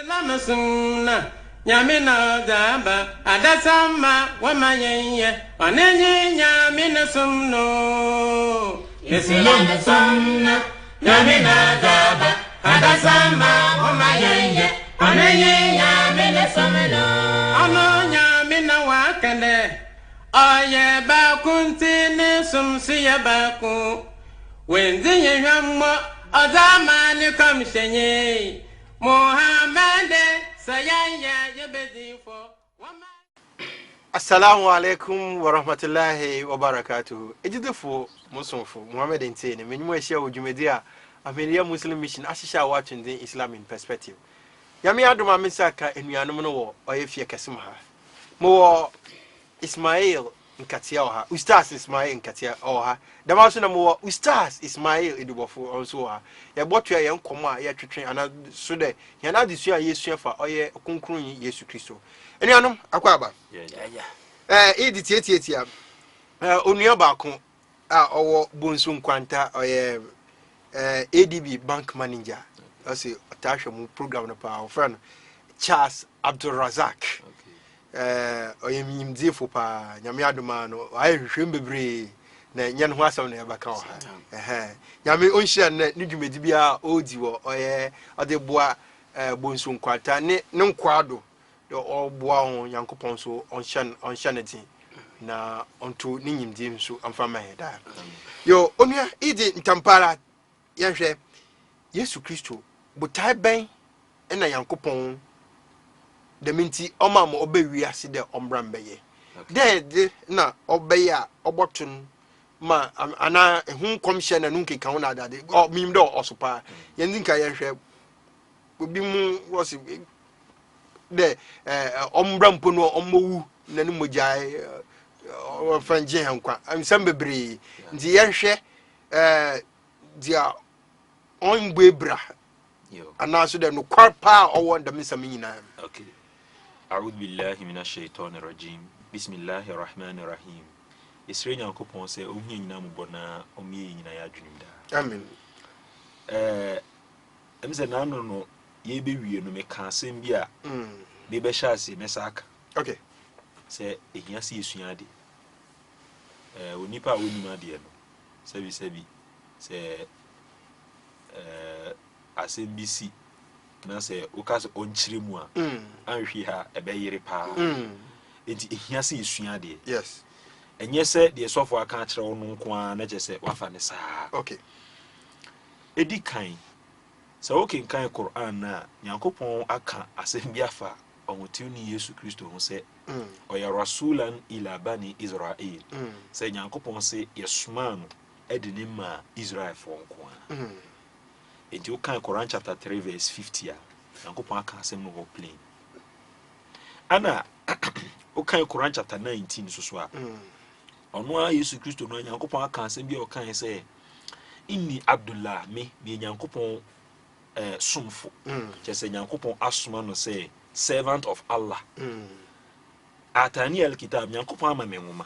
Lamasuna Yamina Daba Adasama Wamaye Anene Yamina Sumno Yesilamasuna Yamina Daba Adasama Wamaye Anene Yamina Sumno Ano Yamina Wakande Oye Bakunti Nesumsiya Baku Wenzi Yammo Adamani Kamshenye Muhammad Sayaya Yabedifo Assalamu alaikum wa rahmatullahi wa barakatuh. Ejidefo musonfo Muhammad Ntene menyimu ehia odwumedia Ameria Muslim Mission ahihia watching the Islam in perspective. Yami adoma mesaka enuanom no wo oyefie kesem ha. Mo Ismail Nkatia oha. Ustaz Ismail Nkatia oha. Damaso na mo Ustaz Ismail Edubofo onso ha. Ye botua ye nkomo a ye twetwe ana so de ye na adesu a Yesu afa oye okunkrun Yesu Kristo. Enuanom akwaba. Edi tietia. Onua baako a owo bonsu nkwanta oye ADB bank manager. Asi otahwe mu program no pa friend Charles Abdul Razak. Oye mimdifo pa nyame adoma no aye hwehwem bebre na nya no ho asam na yabaka ho ha nyame onhia na ne dwumedi bia odi wo oye ode boa bonsu nkwata ne nkwado de oboa ho yankopon so onhia ne din na onto ne nyimdi nso amfama he da yo onua idi ntampara yahwe Yesu Kristo botai ben na yankopon the minti omam obewi ase de ombrambeye de na obeya obotun ma ana ehun komhye na nunke kan na adade mim de osopa yendinka yehwe obi mu was de ombrampo no ommowu na ne mogyae ofanje hankwa amsam bebre nti yehwe dia ongbebra ana so de no kwarpa owo ndam nsam nyina okay. أعوذ بالله من الشيطان الرجيم بسم الله الرحمن الرحيم إسرائيل ينكوبون سي أمي ينام بنا أمي ينام يجنم دا آمين أمزة نانو يبيوي نو مكاسم بيا بيبشاسي مساك okay سي إهياسي يسويادي ونيبا ونما ديانو سبي سي أسمبيسي na se ukas onchire mu a anhwe ha ebeyere pa enti ehia se esua de yes enye se de sofo aka akire wo nko a na je se wafa ne saa okay edi kan se okin kan Quran na Yankopon aka asem bi afa omotiu ni Yesu Kristo ho se oya rasulan ila bani Israel se Yankopon se yesuma no edini ma Israel fo nko a and you can Quran chapter 3 verse 50 Yankopon aka asem no plain ana o kan Quran chapter 19 so a ono a Yesu Kristo no Yankopon aka asem bi o kan say inni Abdullah me Yankopon sumfo je say Yankopon asoma no say servant of Allah atani alkitab Yankopon ama me nwoma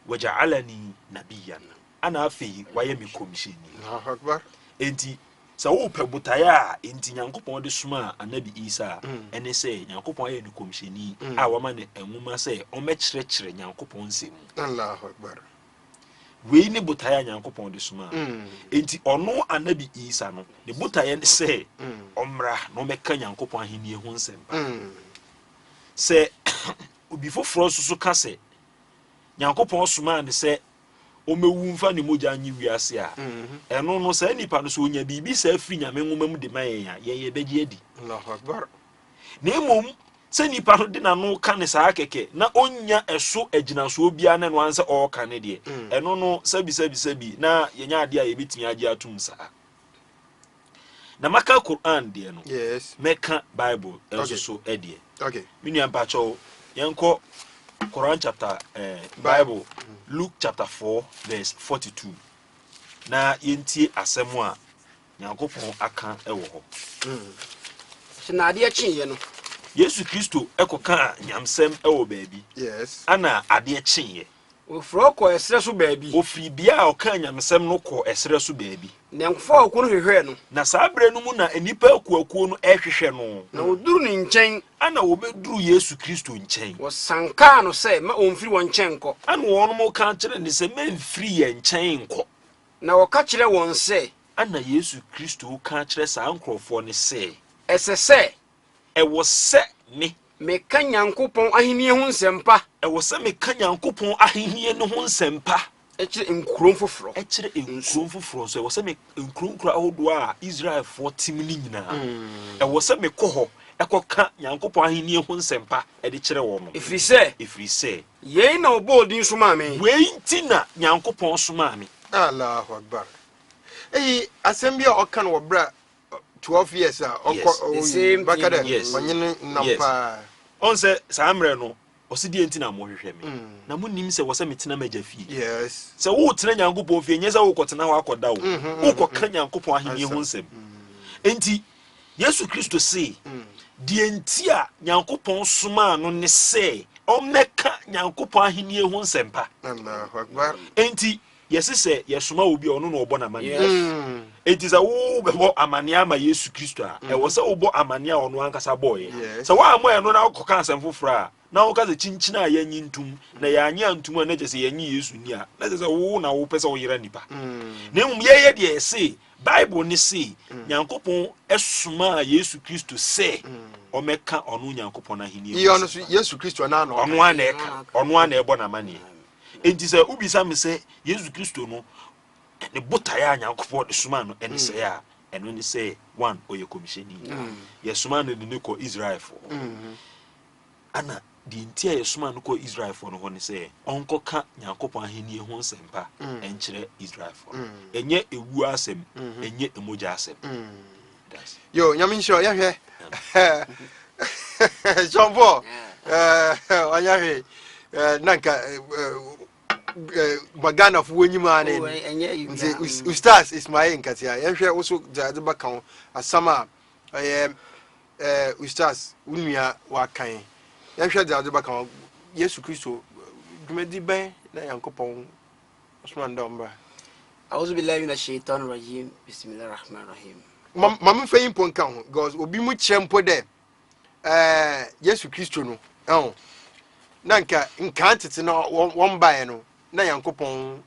waja'alani nabiyyan ana afi waye mi komishini Allahu akbar enti sa wo pebutaya enti Yankopon de suma anabi Isa ene se Yankopon aye ni komisheni a wama ne enwuma se o mekyerɛkyerɛ Yankopon nsem Allahu akbar we ni butaya Yankopon de suma enti ono anabi Isa no ne butaya ne se omra no meka Yankopon ahenie ho nsem se obi foforo susu ka se Yankopon suma ne se o mewu mfa ne moja anyi wiase a eno no sa nipa no so onya bibi sa afri nyame nwoma mu de mayen ya ye beje adi Allahu akbar na emom sa nipa no de na no ka ne sa keke na onya eso agina so obia na no ansa o ka ne de eno no sabi na yenya ade a yebetimi age atum sa na maka Quran de no yes meka Bible eso so ede okay minu ampa cho yenko Quran chapter Bible Luke chapter 4 verse 42 na yentie asemu a Yankopon aka ewo ho sinade achiye no Yesu Kristo ekoka nyamsem ewo baabi yes ana ade achiye ofroko esre so baabi ofiri bia a ɔka nyamesɛm no kɔ ɛsrɛ so baabi na nkfo ko no hwehwɛ no na saa brɛ no mu na enipa akuakuo no ɛhwehwɛ no na oduru ne nkyɛn ana wobɛduru Yesu Kristo nkyɛn wɔsanka no sɛ ma omfiri wɔn nkyɛn kɔ ana wɔn mo ka kyerɛ ne sɛ memfiri yɛn nkyɛn nkɔ na wɔka kyerɛ wɔn sɛ ana Yesu Kristo ka kyerɛ saa nkurɔfoɔ ne sɛ ɛsɛ sɛ ɛwɔ sɛ me meka Nyankopɔn ahenni ho nsɛmpa ɛwɔ sɛ meka Nyankopɔn ahenni no ho nsɛmpa ɛkyerɛ nkurom foforɔ ɛkyerɛ nkurom foforɔ so ɛwɔ sɛ me nkurom kura ahodoɔ a Israelfoɔ tim ne nyinaa ɛwɔ sɛ mekɔ hɔ ɛkɔka Nyankopɔn ahenni ho nsɛmpa ɛde kyerɛ wɔn ɛfiri sɛ yɛn na ɔbɔ odin so maa me wei nti na Nyankopɔn somaa me. Allahu Akbar. Asɛm bi a ɔka no wɔ bra 12 years a ɔkɔ bakada ɔnyene nampa on sɛ saa mmerɛ no ɔsi die nti na mo hwehwɛ me na mo nim sɛ wɔ sɛ metena magya fie sɛ wo tena Nyankopɔn fie nyɛ sɛ wo kɔtena hɔ akɔda wo kɔka Nyankopɔn ahenni ho nsɛm enti Yesu Kristo se die nti a Nyankopɔn somaa no ne sɛ ɔmmɛka Nyankopɔn ahenni ho nsɛmpa. Allahu Akbar. Enti yɛse sɛ yɛsoma obi a ɔno na ɔbɔ n'amanneɛ enti sɛ wo bɛbɔ amanneɛ ama Yesu Kristo a ɛwɔ sɛ wobɔ amanneɛ a ɔno ankasa bɔɔyɛ sɛ woammɔ ɛno na wokɔka asɛm foforɔ a na woka sɛ kyinkyini a yɛnyi ntom na yɛanye antom a na kyɛ sɛ yɛnye Yesu ni a na kyɛ sɛ wo na wopɛ sɛ woyera nipa na mmom yɛyɛ deɛ ɛse Bible ne se Nyankopɔn ɛsoma Yesu Kristo sɛ ɔmɛka ɔno Nyankopɔn ahenni ɔno so Yesu Kristo na no ɔno ana ɛbɔ n'amanneɛ enti sɛ ubisa me sɛ Yesu Kristo no ne botaeɛ a Nyankopɔn de soma no ɛne sɛ a ɛno ne sɛ one ɔyɛ komishɛni yɛsoma no de ne kɔ Israelfoɔ ana deɛ nti a yɛsoma no kɔ Israelfoɔ no hɔ ne sɛ ɔnkɔka Nyankopɔn ahenni ho nsɛmpa ɛnkyerɛ Israelfoɔ ɛnyɛ ewu asɛm ɛnyɛ emogya asɛm yo nyame nhyɛ yɛhwɛ John Paul ɔnyahwe nanka Bagana for when you man Ustaz Ismail Katia, Yamshire also the Bacon, a summer I am Ustaz Unia Wakai. Yamshire the Bacon, Yesu Christo, Gumedi Bay, Uncle Pong, Osman Dombra. I also believe in a shaitan regime, Bismillah Rahman Rahim. Mamma Faying Poncount, goes, will be much champo there. Yesu Christo, no. Oh, Nanka, in Can't one by no. Na Yankopɔn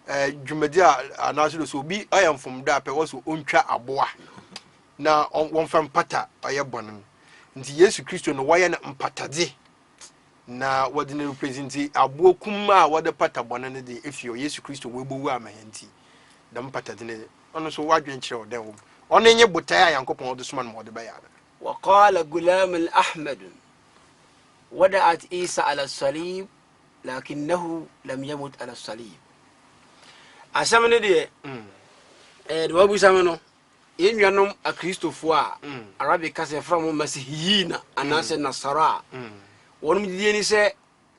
dwumadi a anaso so bi ayam from da pe wo so ontwa aboa na won fa mpata aye bɔne nti Yesu Kristo no waye na mpatade na wode ne representi aboa kuma a wode pata bɔne ne de efio Yesu Kristo we bowu amahanti da mpatade ne ono so wadwen kyerɛ wo den wo ono nye botae a Yankopɔn wode soma no wode ba ya wa qala gulam al-ahmad wada'at Isa ala salib لكنه لم يمت على الصليب أسمعني دي دوابو سامنو ينوانم أكريستوفو عربي كاسي فرامو مسيحيين أناس النصارى ونم ديني سي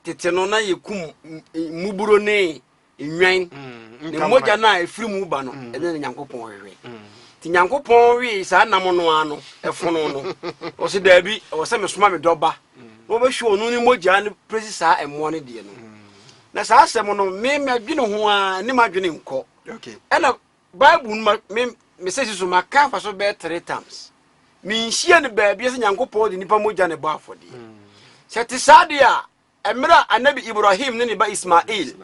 تتنونا يكم مبروني ينوان نموجا نا يفري مبانو إذن نيانكو پونوي ti Nyankopɔn wi saa nam no ano ɛfono no o se dabi o se mesoma me dɔba wo be hwe onu ni mogya ne presi saa ɛmo ne de no na saa asɛm no me adwene ho a ne madwene nkɔ okay ɛna Bible me se so maka fa so be 3 times me nhia ne baabi se Nyankopɔn de nipa mogya ne bɔ afɔde se te saa de a emra anabi Ibrahim ne ne ba Ismail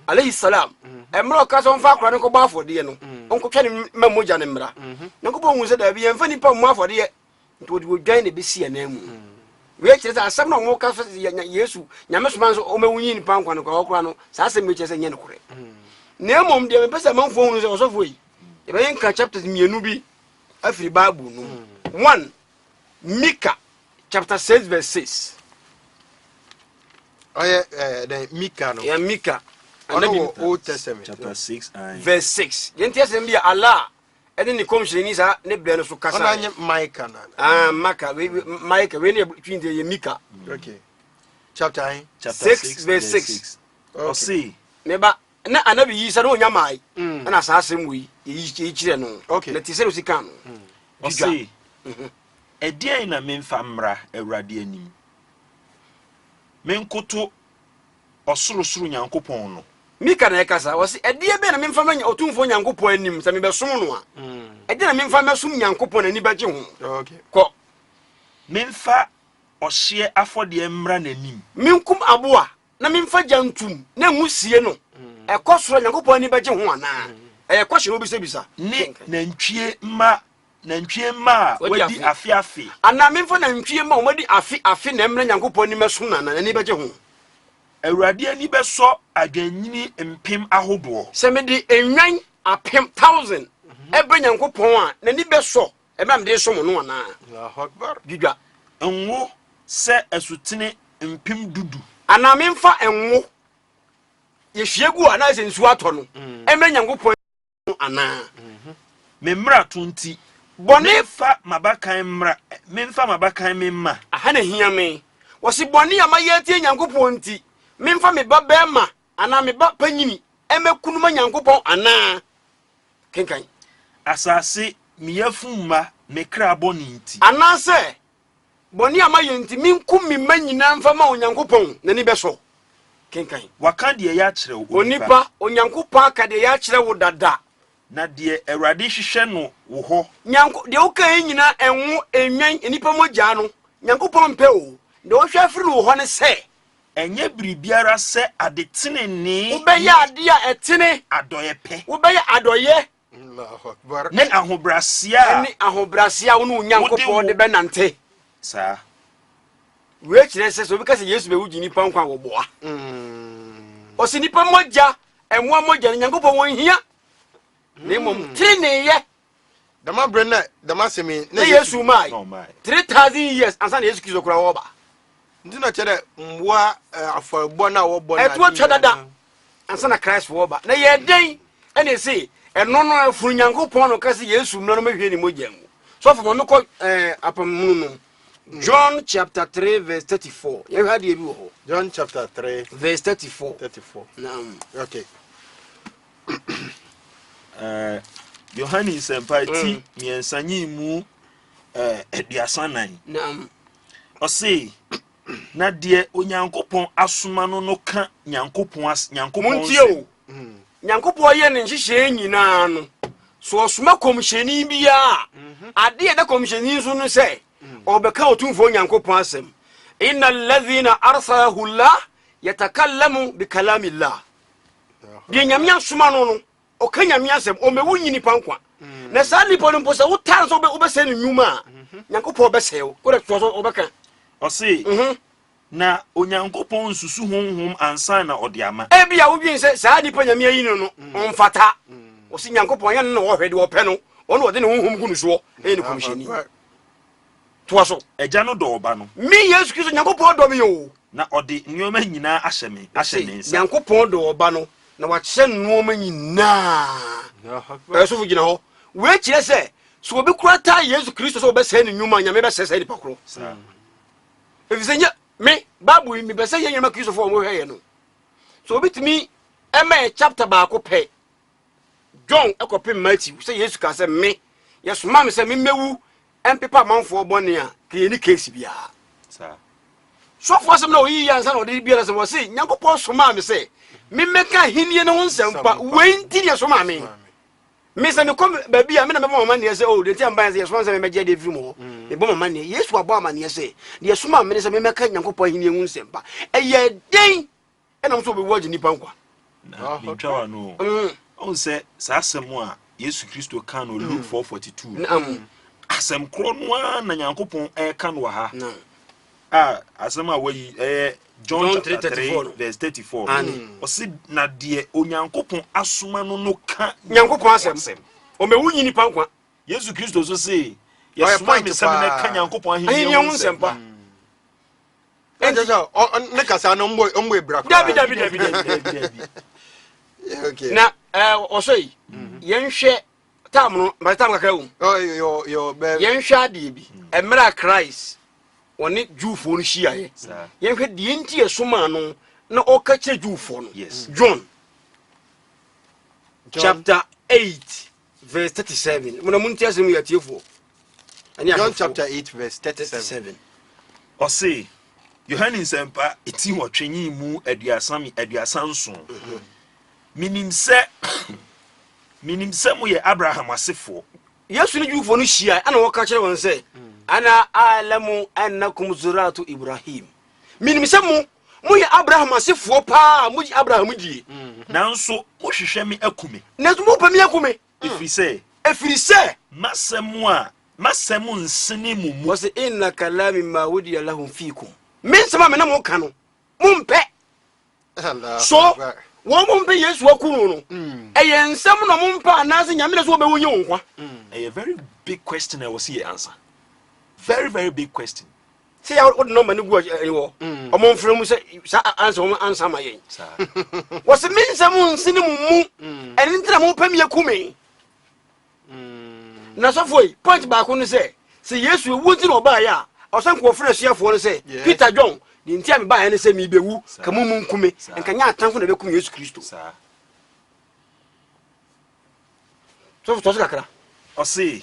alayhi salam emra ka so mfa akora ne ko bɔ afɔde no onko twa ne mamogya ne mra Nyankopɔn hu se da bi yɛmfa nipa mu afɔde nto de wodwan ne besi anamu we kyerɛ sɛ asɛm na ɔmo ka fa Yesu nyame soma nso ɔmawunyi nipa nkwa ne kwa ɔkora no saa asɛm me kyerɛ sɛ nyɛ ne korɛ na mmom de me pɛ manfo hu sɛ ɔsɔfo yi yɛbɛyɛ nka chapters mienu bi afiri Bible no 1 Micah chapter 6 verse 6 the Micah no yeah Micah Old Testament chapter 6 verse 6 yɛnti asɛm bi Allah ɛde ne komhyɛni saa ne brɛ no so kasa ɔna nye Micah na Micah we ne twin de ye Micah okay chapter 6 verse 6 o see me ba na anabi yi sa no nya mai na saa asɛm wi yi kyerɛ no okay na ti sɛ no sika no o see ɛdeɛn na memfa mmra Awurade anim menkoto ɔsorosoro nyankopɔn no mika na ekasa wasi ɛdeɛ bɛ na memfa manya otumfo nyankopɔn anim sɛ mebɛsom no a ɛdeɛ na memfa mɛsom nyankopɔn ani bɛgye ho Okay. kɔ memfa ɔhyeɛ afɔdeɛ mmra n'anim minkum aboa na memfa gyantum na ngusie no ɛkɔ soro nyankopɔn ani bɛgye ho anaa ɛyɛ kɔhye no bisa ne nantwie mma a wadi afe anaa memfa nantwie ma wɔmadi afe na mmra nyankopɔn ani mɛsom no anaa ani bɛgye ho awurade ani bɛsɔ adwanyini mpem ahodoɔ sɛ mede enwan apem 1000 ɛbɛ nyankopɔn a n'ani bɛsɔ ɛbɛ mede som no anaa Allahu Akbar. dwudwa nwo sɛ asutene mpem dudu anaa memfa nwo yɛhwie gu anaa sɛ nsuo atɔ no ɛmmra nyankopɔn no anaa me mmara to nti bɔne memfa mabakan me mma aha na hia me wɔsi bɔne a mayɛ atie nyankopɔn nti memfa me ba bɛɛma anaa me ba panyini ɛmɛkunuma nyankopɔn anaa kenkan asase meyafum mma me kra bɔne nti anaasɛ bɔne a mayɛ nti menkum me mma nyinaa mfa ma onyankopɔn n'ani bɛsɔ kenkan waka deɛ yɛ akyerɛ wo onipa onyankopɔn aka deɛ yɛakyerɛ wo dada na deɛ awurade hyehyɛ no wo hɔ deɛ woka yi nyinaa ɛnwo enwan nipa mogyaa no nyankopɔn mpɛ o deɛ wɔhwɛ afiri no wo hɔ ne sɛ ɛnyɛ biribiara sɛ ade tenenee wobɛyɛ ade a ɛtene adɔyɛ pɛ wobɛyɛ adɔyɛ Allahu Akbar. ne ahobrɛaseɛ ɛne ahobrɛaseɛ wo ne wo nyankopɔn de bɛnante saa wei kyerɛ sɛ sɛ obi ka sɛ yesu bɛwu gye nipa nkwa wɔboa ɔsɛ nipa mogya ɛmmoa mogya no nyankopɔn wɔnhia na mmom teneeyɛ Dama brenda dama semi na yesu maa no my 3000 years ansa na yesu kristo kora wɔba ndina chere mboa afɔrebɔ na wɔbɔ na ɛtoɔ twa dada ansa na christ wɔba na yɛ den ɛne se ɛno no afuru nyankopɔn no ka sɛ yesu mmra no mahwie ne mogya mu so fa ma mekɔ apamu no John chapter 3 verse 34 yɛhwɛ adeɛ bi wɔ hɔ John chapter 3 verse 34 34. Okay. yohane nsɛmpa ti miɛnsa nyi mu aduasa nan naam ɔse na deɛ onyankopɔn asoma no ka nyankopɔn muntie o nyankopɔn yɛ ne nhyehyɛ nyinaa no so ɔsoma kɔmhyɛni biara adeɛ da kɔmhyɛni nso no sɛ ɔbɛka otumfo nyankopɔn asɛm inna alladhina arsalahu llah yatakallamu bikalami llah deɛ nyame asoma no ɔka nyame asɛm ɔmɛwo nyi nipa nkwa na saa nipa no mpo sɛ wotaa sɛ wobɛsɛ no nnwuma a nyankopɔn bɛsɛe wo wode toɔ so wobɛka ɔse na onyankopɔn nsusu honhom ansa na ɔde ama ebia wodwen sɛ saa nipa nyame ayi no ɔmfata ɔse nyankopɔn yɛ no na wɔhwɛ de wɔpɛ no ɔne ɔde ne honhom gu no soɔ ɛyɛ ne kɔmhyɛni toa so agya no dɔ ɔba no me yesu kristo nyankopɔn dɔ me o na ɔde nneɔma nyinaa ahyɛ ne nsa nyankopɔn dɔ ɔba no na wakyerɛ nneɔma nyinaa ɛsofo gyina hɔ wei kyerɛ sɛ sɛ obi kora taa yesu kristo sɛ wɔbɛsɛe ne nnwuma a nyame bɛsɛe sɛ nipa korɔ ɛfiri sɛ nyɛ me bible yi mepɛ sɛ yɛ nyɛma kristofoɔ ɔmohwɛyɛ no so obi tumi ɛma yɛ chapter baako pɛ john ɛkɔpem matthew sɛ yesu ka sɛ me yɛsoma me sɛ memmɛwu ɛmpepa amanfoɔ bɔne a ka yɛni case biara sɔfoɔ asɛm na ɔyiyi ansa na ɔde biara sɛ wɔ se nyankopɔn somaa me sɛ memmɛka ahenniɛ no ho nsɛmpa wei nti ne yɛsomaa me me sɛ mekɔ baabi a mena mɛbɔ mama neɛ sɛ o de nti amba sɛ yɛsoma sɛ mɛmɛgye de firi mu hɔ mebɔ mama neɛ yesu abɔ amanneɛ sɛ deɛ soma me ne sɛ memmɛka nyankopɔn ahenniɛ ho nsɛmpa ɛyɛ den ɛnam sɛ wobɛwu agye nnipa nkwa mentwawa no ɔhu sɛ saa asɛm a yesu kristo ka no luke 4:42 asɛm korɔ no a na nyankopɔn ɛka no wɔ ha asɛm a wayi ɛyɛ John chapter 3 verse 34 ɔsi na deɛ onyankopɔn asoma no ka nyankopɔn asɛm ɔmɛwu nyi nipa nkwa yesu kristo so se yɛsoma me sɛ na ka nyankopɔn ahenni ho nsɛmpa ɛnjɛ ne kasa no mbo ebra dabi na ɔsɔ yi yɛnhwɛ tam no ba tam kakra wo yɛnhwɛ adeɛ bi ɛmra Christ wɔne Jewfoɔ no hyiaeɛ yɛnhwɛ deɛ nti yɛsoma no na ɔka kyerɛ Jewfoɔ no John chapter 8 verse 37 mona munti asɛm yɛ atiefoɔ John chapter 8 verse 37 ɔse Yohane Nsempa eti wo twenyi mu aduasa nson. Minim se mo ye Abraham asefo. Yesu ni jufo no hia ana wo ka kire won se ana alamu annakum zuratu Ibrahim. Minim se mo ye Abraham asefo pa mo ji Abraham die. Nanso mo hwehwe me akume. Nanso mo pa me akume. Efiri se masemu nsene mumu. Was inna kalami ma wudi lahum fikum. Men sama me na mo ka no. Mumpe. So wo mumpe Yesu akunu no. Eye nsam no mumpe anase nyame na so be wonye wonkwa. A very big question I will see answer. Very, very big question. Say ya would no mani gu anywhere. Omo mfrem mu say answer ma yen. Was men sam nsene mumu. Eni ntra mo pa me akume. Na so foi point ba ko no say Yesu ewu nti no ba ya osan ko frɛ suafo no say Peter John di ntia me ba ya ne say me bewu ka mumu nkume enka nya atanfo na bekum Yesu Kristo so kakra o say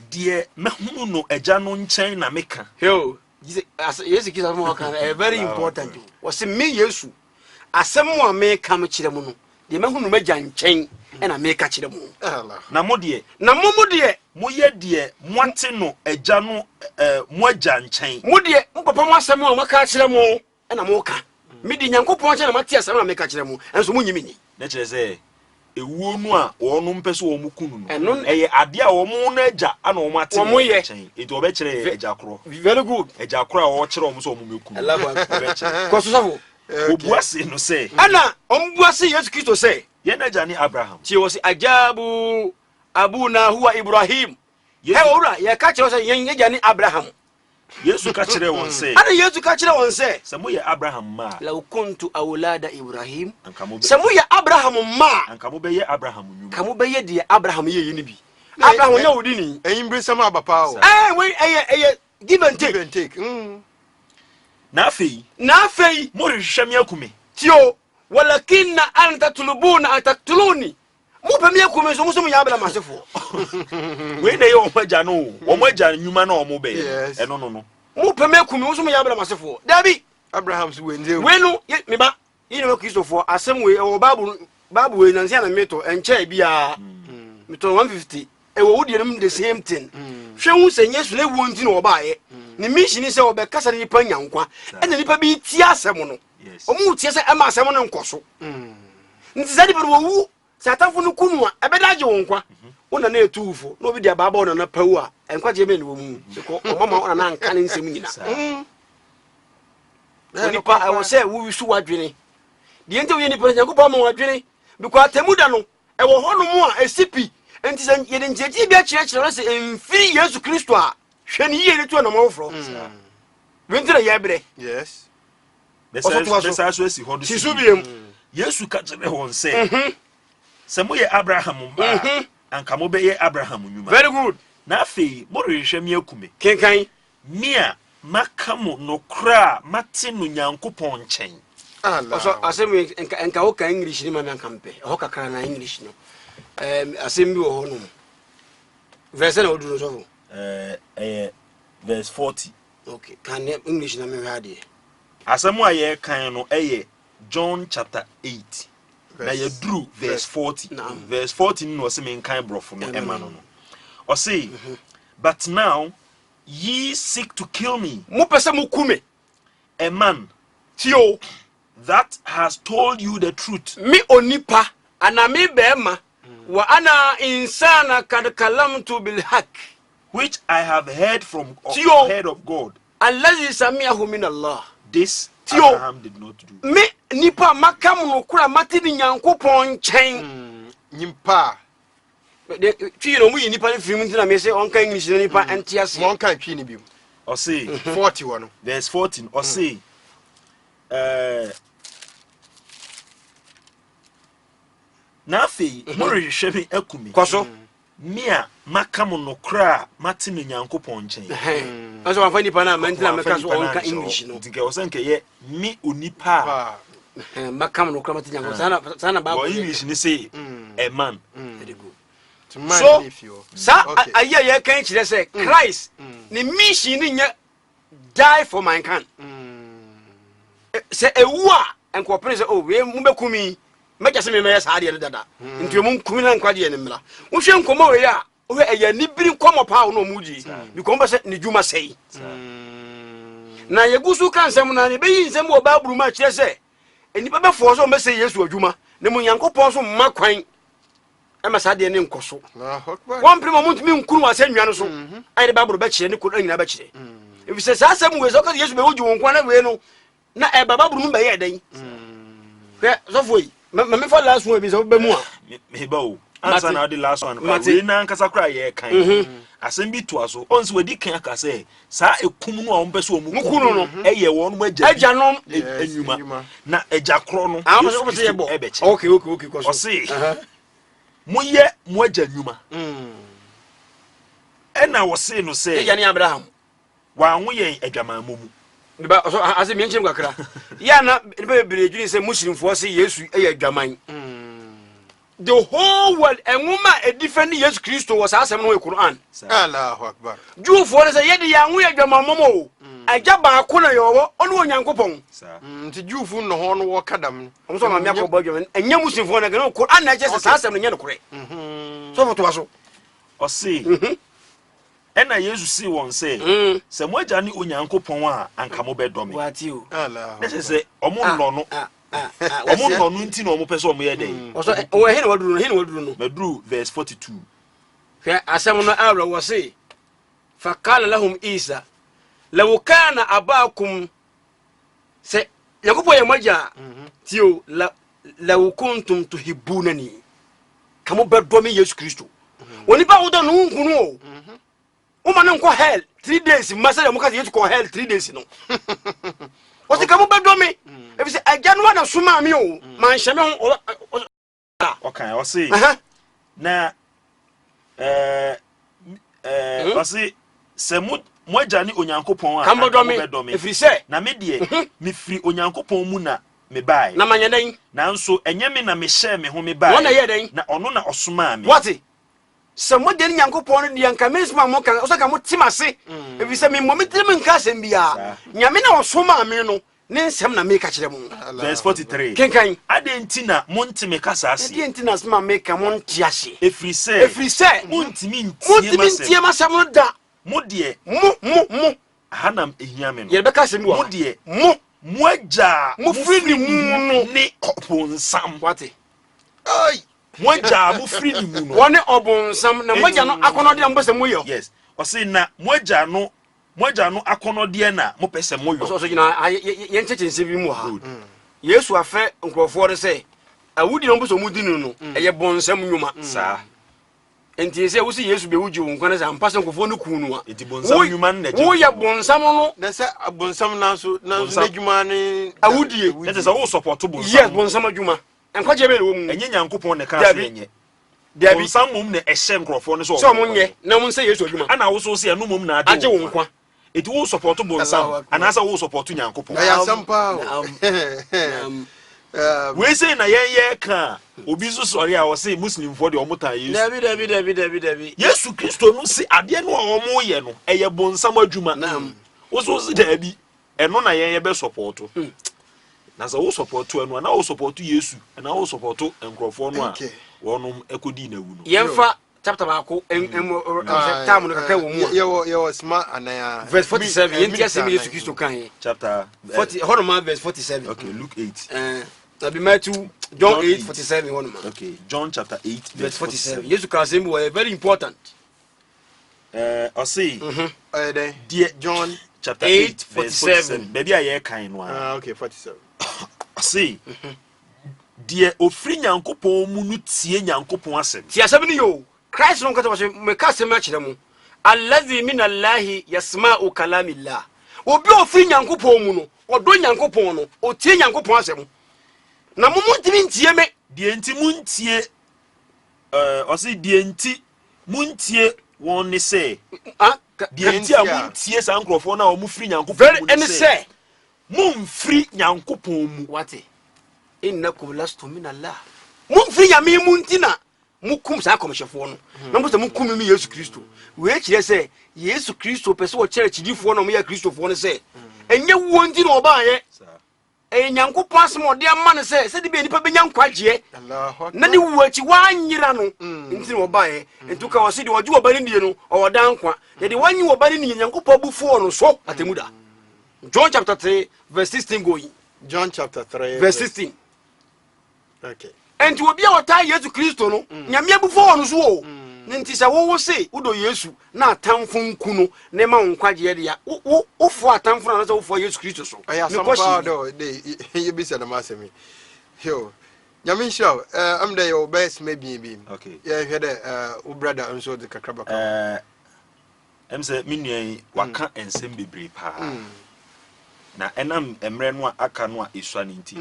die mahunu no agya no nkyɛn na meka yo Yesu Kristo mo kan very important o say me Yesu asɛm mo a me ka me kyerɛ mu no de mahunu magya nkyɛn ena me ka kyerɛ mu na mo de mo ye de moate no agya no mo agya nkyɛn mo de papa mo asɛm a mo ka kyerɛ mu ena mo ka me di Nyankopɔn kyerɛ na mate asɛm na me ka kyerɛ mu enso mo nyimi ni na kyerɛ sɛ ewuo no a wɔno mpɛ so wɔn kunu no ɛyɛ ade a wɔn na agya ana wɔn ate nkyɛn enti wɔbɛkyerɛ agya korɔ very good agya korɔ a wɔkyerɛ wɔn so wɔn mekunu ko so safo obuase no sɛ ana ombuase Yesu Kristo sɛ yɛn agya ne Abraham tie wɔ sɛ ajabu abuna huwa Ibrahim ora ya ka kyerɛ sɛ yɛn agya ne Abraham Yesu ka kyerɛ wɔn sɛ ana Yesu ka kyerɛ wɔn sɛ sɛ mo yɛ Abraham ma law kuntu awlada Ibrahim sɛ mo yɛ Abraham ma anka mo bɛyɛ Abraham nyuma ka mo bɛyɛ de Abraham yɛ ni bi Abraham yɛ wodi ni Eyimbere sama abapa o we ɛyɛ give and take na afei mo rehwehwɛ me akume tio walakinna anta tulubuna ataktuluni mo pa me akume so mo so mo ya Abraham asefo we na yɛ wɔn agya no wɔn agya nyuma na wɔn bɛyɛ ɛno no mo pa me akume so mo ya Abraham asefo dabi Abraham so wenze we no me ba yi na Kristofo asem we o Bible we nansia na meto enche bia meto 150 e wo wudi dem the same thing hwe hu se Yesu na wo nti na obaye ni mission se obekasa ni pa nyankwa ena nipa bi ti asem no omu tie se ema asem no nkoso nti zadi be wo wu satanfo no kunu a ebedage wo nkwa wona na etufo na obi dia baba wona na pawu a enkwaje be ni wo mu ko omama wona na nka ne nsem nyina nipa I was say wo wisu wadwene de ente wo nipa nyankopɔ ma wadwene because temuda no e wo hono mu a esipi enti se yede njeji bia kyerɛkyerɛ se emfiri Yesu Kristo a hwɛ ni yie ne to na mawofro wentire ya bre yes besa so esi hodo sisu biem Yesu ka kyerɛ wɔn sɛ sɛ mo yɛ Abraham ba anka mo bɛyɛ Abraham nyuma very good na afei mo rehwɛ me akume kenkan mia makamo no kra mate no Nyankopɔn nkyɛn also asem enka ho ka English ni ma me ankampe ho kakra na English no asem bi wo ho no verse na odu no so verse 40 okay kan English na me hwade asem a ye kan no John chapter 8 na ye duru verse 40 verse 14 no se me kan brofo no ema no o say but now ye seek to kill me mo pese mo kume a man tio that has told you the truth mi onipa ana mi bema wa ana insana kad kalamtu bil haq which I have heard from head of God allazi sami'ahu min Allah this Abraham did not do me nipa makam no kura mati ni Nyankopɔn nkyɛn nyimpa de twi no mu yi nipa ne firim ntina me se onka English ne nipa entiase mo onka twi ne bi o say 40 one verse 14 o say na afei mo rehwehwɛ me akumi kwaso mia makam no kra mate no Nyankopɔn nkyɛn aso wa fa nipa na mentina me ka so onka English no dinka o sanka ye mi onipa makam no kra mate Nyankopɔn sana ba English ni say a man very good so sa aye ye kan kyerɛ sɛ Christ ni mission ni nya die for mankind se ewu a enko pere se o we mu bekumi meja se me me sa ade dada nti mu kumi na nkwa de ne mra wo hwe nkoma we ya o eya ni biri nkoma pa wo no mu ji bi ko mba se ni djuma sei na yegusu kan sem na ne be yin sem wo ba buru ma kire se eni be fo so me se Yesu adwuma ne mu Nyankopɔn so ma kwan e ma sa de ne nkoso wan primo mu ntimi nkuru wa se nwa no so ai de ba buru be kire ne ko nyina be kire if se sa sem we so ka Yesu be wo ju won kwan na we no na e baba buru mu be ye den so foi me fa last one be so be mu a me ba o answer na the last one we na nkasa kra ye kan asem bi to aso onse we di kan aka say sa ekum no a on pese o mu kunu no eye won mo agya nom enwuma na agya kro no okay ko so say mo ye mo agya enwuma na wo say no say agya ni Abraham wa anwo ye adwamamu mu ba so ase mi nchim kakra ya na be beredwini say muslimfo say Yesu eye adwaman the whole world enwuma a different Jesus Christ was asem no Quran Allahu Akbar Jufo ne say yede ya nwo adwama momo agya ba ko na yowo onu Onyankopon nti Jufo no ho no wo kadam no so ma me akọ bodwo enya muslimfo na gano Quran na je say asem no nya no kore so foto aso o see ena Yesu si won say se mo agya ni Onyankopon a anka mo be dome wati o Allah ne say omo no no omo no no nti na omo pese omo ye den o so o he ne waduru no medru verse 42 fe asem no awra wo say fakala lahum Isa law kana abakum se Yakobo ye maja tio law kuntum tuhibbunani kamo beddo me Yesu Kristo oni ba wo da no nkunu o o ma nko hell 3 days masala mo ka Yesu ko hell 3 days no o se kamo beddo me e bi se agya no na suma me o man hye me okay o see na o see se mo agya ni Onyankopon a kamo beddo me e fi se na me de me firi Onyankopon mu na me bai na manyadan na nso enye me na me hye me ho me bai wona ye den na ono na osuma me what se mo de Nyankopon de yanka mesma mo kan o so ka mo timase e fi se me mo me tiri nka asem bia nyame na osuma me no ne nsem na me ka kire mo verse 43 kenkan adenti na montime kasa ase adenti na sma me ka mo ntiase efri se montimi ntie masam no da mo de mo hanam ehia me no ye be ka asem mo de mo agya mo firi ni mu no ne oponsam what ai mo agya mo firi ni mu no woni obonsam na mo agya no akono de mbose mo yo yes o say na mo agya no akono de na mo pese mo yo so gina ye nchechense bi mu ha Yesu afa nkrofo de say awudi no mbose mu dinu no eye bonsam nyuma sa enti se wo si Yesu be wuji wo nkwana sa mpase nkrofo no kunu a enti bonsam nyuma na je wo ye bonsam no na se bonsam na so adwuma ne awudie enti se wo support bonsam yes bonsam adwuma enkwaje be wo mu enye Nyankopon ne ka so enye bonsam mum ne ehye nkrofo ne so mo nye na mo nse Yesu adwuma ana wo so se anu mum na age wo nkwa eti wo support bonsam ana sa wo support Nyankopon ya sampa we say na ye ka obi so sori a wo say muslim for the omuta Yesu David Yesu Kristo no si ade no a omo ye no eye bonsam adwuma wo so si David eno na ye be support na so wo support eno na wo support Yesu na wo support enkrofo no a wonum ekodi na wu no yemfa chapter baako time no kaka wo mu yo smart anaya verse 47 yenti asem Yesu Kristo kan chapter 40 honoma verse 47 okay Luke 8 Abi Matthew John 8:47 honoma okay John chapter 8 verse 47 Yesu kan asem was very important I see dear John chapter 8 verse 47 baby aye kan no okay 47 I see dear ofri Nyankopon mu no tie Nyankopon asem tie asem ni yo Christ no kata was me ka asem a kire mu allazi min allahi yasma'u kalamillah obi ofri Nyankopon mu no odo Nyankopon no o tie Nyankopon asem na mo ntimi ntie me de enti muntie o se de enti muntie won ne se de enti a muntie san krofo na o mu firi Nyankopon mu ne se mumfiri Nyankopon mu what innakum lastum min allah mumfiri yame mu ntina mukum sa komshefo no na mo se mukum mi Yesu Kristo we kire se Yesu Kristo pese wo kire chidifo no mo ya Kristofo no se enye wo nti no oba ye e nyankopon asem ode amane se de be nipa be nyankwaje Allahu na ne wuachi wanyira no nti no bae entu ka wose de woju obani die no o da nkwa de wanyi obani ni nyankopon bufuo no so atemuda John chapter 3 verse 16 going. John chapter 3 verse 16. Okay. And to be a wata Yesu Kristo no nyame before no so o nti se wo se udo Yesu na atamfo nku ne ma nkwaje de ya wo fo atamfo na so wo fo Yesu Kristo so I some power do you be said masemi yo nyame show am there your best maybe okay yeah hear the brother nso de kakraba em say minua waka ensem bebre pa na enam emre no aka no a esua ne nti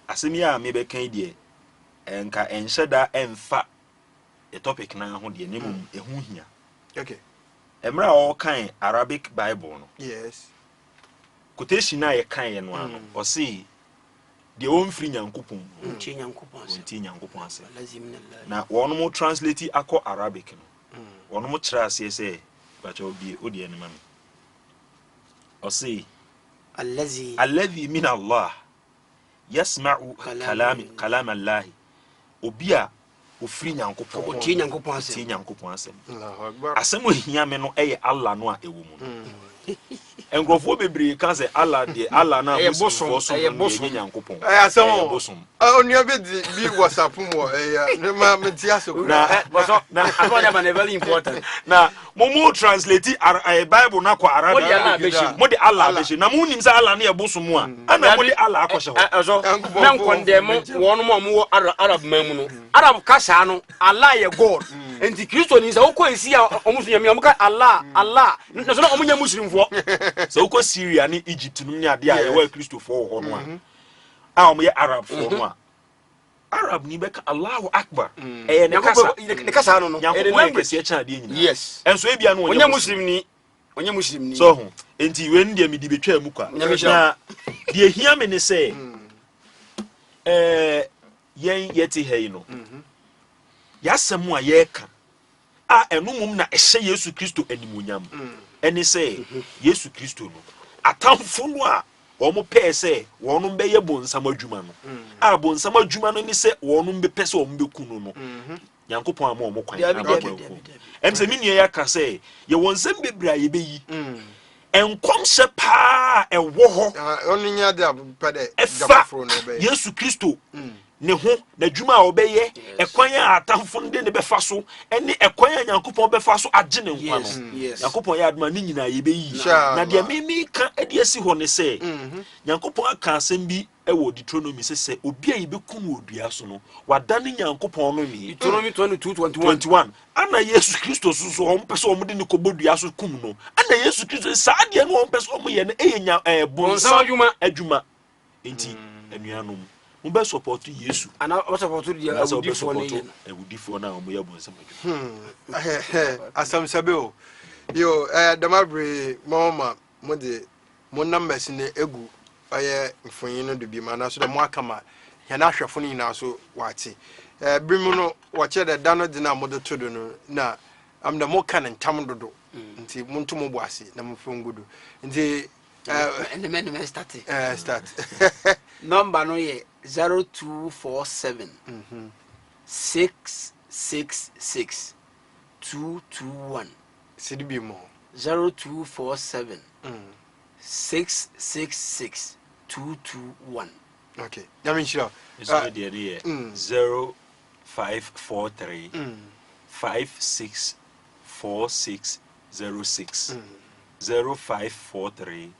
asemi a me be kan de enka enhyeda emfa the topic na ho de nemum ehu hia okay emre a o kan Arabic Bible no yes quotation na ye kan ye no ano o say de o mfiri nyankopon nti nyankopon ase na wonu mo translate akọ Arabic no wonu mo kira ase say bacha obi odi enema no o say alladhi min Allah yasma'u kalam Allah obi a ofiri nyankopon ti nyankopon asem Allahu akbar asem ohia me no eye Allah no a ewo mu engrofo bebre kan say Allah de Allah na bosom nyankopon asem bosom onua bi WhatsApp mo ne ma meti asoko na akonya ba very important na mo translate Bible na kwa Arabic mo de Allah beshi na mo nim say Allah na e bosom a ana mo de Allah akoshe ho so na condemn wonu mo Arab man no Arab kasa no Allah ye God enti Kristo ni say okoesi a omuso nyame omuka Allah na so na omunya muslimfo so uko Syria ni Egypt no ni ade a ye wa Kristofo ho no a omo ye Arab fo no a Arab ni beka Allahu Akbar ne kasa no language e cha de nyina yes enso e bia no onye muslim ni so ho enti we ndi me di betwa mu kwa na de hia me ne say yen yeti hei no yasem a ye ka a enumum na ehye Yesu Kristo animunyam eni say Yesu Kristo no atamfo no a womo pɛ sɛ wɔnom bɛyɛ bonsam adwuma no a bonsam adwuma no ni sɛ wɔnom bɛpɛ sɛ wɔm bɛku no nyankopɔn ama wɔn kwan abɛku ɛm sɛ menua ya ka sɛ yɛ wɔn nsɛm bebree a yɛbɛyi ɛnkɔmhyɛ paa ɛwɔ hɔ ɔno nya de abɛpɛ dɛ ɛfa Yesu Kristo ne ho na dwuma a obeye ekwan a atamfo nde ne befa so ene ekwan a nyankopon befa so agye ne nkwa no nyankopon ya aduma ne nyina ye beyi na de memi ka ede asi ho ne se nyankopon aka asem bi ewo Deuteronomy se obi a yebekum odua so no wadane nyankopon no ni Deuteronomy 22:21 ana Yesu Kristo so on pese o mde ne kobodua so kum no ana Yesu Kristo sa de no on pese o ye ne enya bonsa adwuma enti anuanom mbe support Yesu ana o support dia awudifo na o moya bonsa asam sabeo yo damabre mama mode mo numbers ne egu aye mfonyin no de bi ma na so de mo akama ya na hwefo no nyina so wate bimu no wache de dano de na mode to do no na am da mo kan ntam dodo nti mo nto mo bo ase na mo fongudu nti and the men start number no ye 0247 666 221 sidibi mo 0247 666 221 okay yamin shira is the idea 0543 564606 0543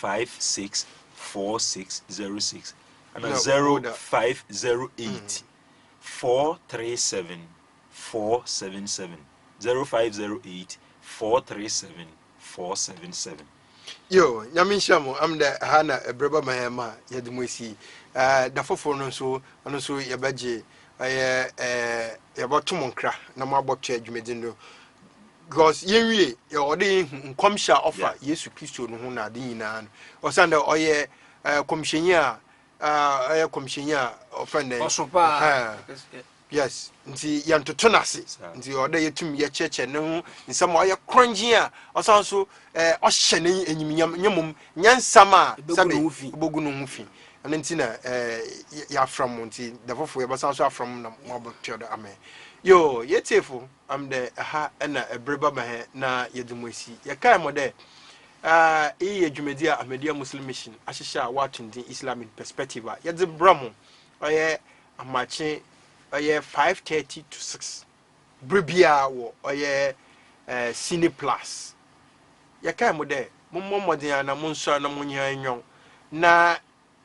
564606 and 0508 437 477 0508 437 477 yo nyamin shamo am da hana ebreba mahema yedimosi da foforo no so ono so yebaje yebotom nkra na mo abotwe adwumedin do because yenwie ye ode nkomhya offer Yesu Kristo no ho na ade nyina no osanda oye komhyenyi a komhyenyi a ofende osopa yes nti yantoto nase nti ode yetum ye cheche ne ho nsam oye kronji a osanso ohye ne enyimnyam nyamum nyansam a sabe obogu no ho fi ɔno nti na yɛafra mo nti dafofo yɛbɛsan so afra mo na moabɛtwɛ do amɛ yo yɛtiefo amdɛ ɛha ɛna ɛbere ba ma hɛ na yɛde mo asi yɛkae mo dɛ yɛ dwumadi a Ahmadiyya Muslim Mission ahyehyɛ a wɔatwendin Islam in perspective a yɛde bra mo ɔyɛ amakye ɔyɛ 5:30 to 6 bere biara wɔ ɔyɛ Cine Plus yɛkae mo dɛ mommɔ mmɔden a na monsɔre na monyɛ nwɔn na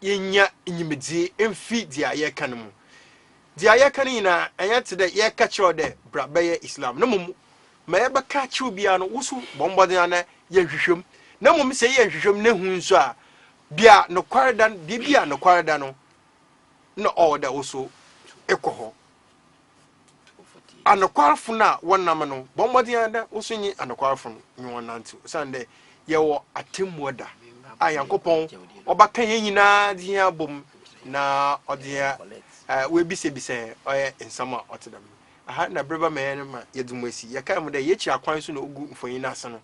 yɛnya nyimedie mfi deɛ yɛka no mu deɛ yɛka no nyinaa ɛnyɛ te dɛ yɛka kyerɛw dɛ bra bɛyɛ Islam na mmom ma yɛbɛka kyerɛw biara no wo so bɔ mmɔden a na yɛhwehwɛm na mmom sɛ yɛhwehwɛm na hu nso a bia nokware da bia nokware da no na ɔwɔ dɛ wo so ɛkɔ hɔ anokwarefo no a wɔnam no bɔ mmɔden a na wo so nye anokwarefo no nye wɔn nantew san dɛ yɛwɔ atemmuo da a Yankopɔn ɔbaka yɛn nyinaa de yɛn abom na ɔde webisebisa ɔyɛ nsɛm a ɔte dɛm aha na breba mɛyɛ no ma yɛde mo asi yɛkae mo dɛ yɛkyi akwan so na ogu mfonyin no ase no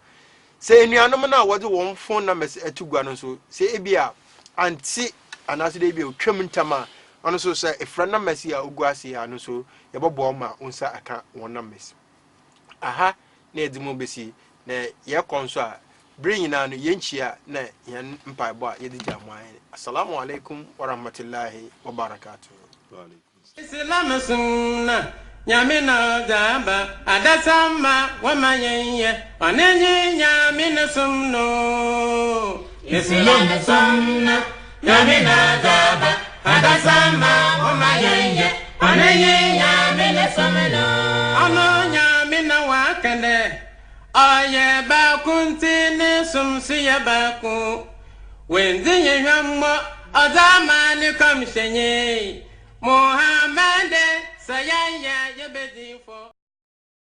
sɛ nnuanom no a wɔde wɔn phone numbers atu gua no nso sɛ ebi a anti anaasɛ de ebi a otwam ntam a ɔno so sɛ efra numbers a ogu ase a no so yɛbɛbɔ ma onsa aka wɔn numbers aha na yɛde mo besi na yɛkɔ nso a bring in an yenchia na yan mpaebo a yedi jamwan assalamu alaikum wa rahmatullahi wa barakatuh Islam sunna nyamina daba adasama wa mayenye onenye nyamina sunno Islam sunna nyamina daba adasama wa mayenye onenye nyamina sunno ono nyamina wakande Aye bakunti ne sumsi ya baku Wenzi ye yammo Azamani kamshenye Muhammad sayaya yebe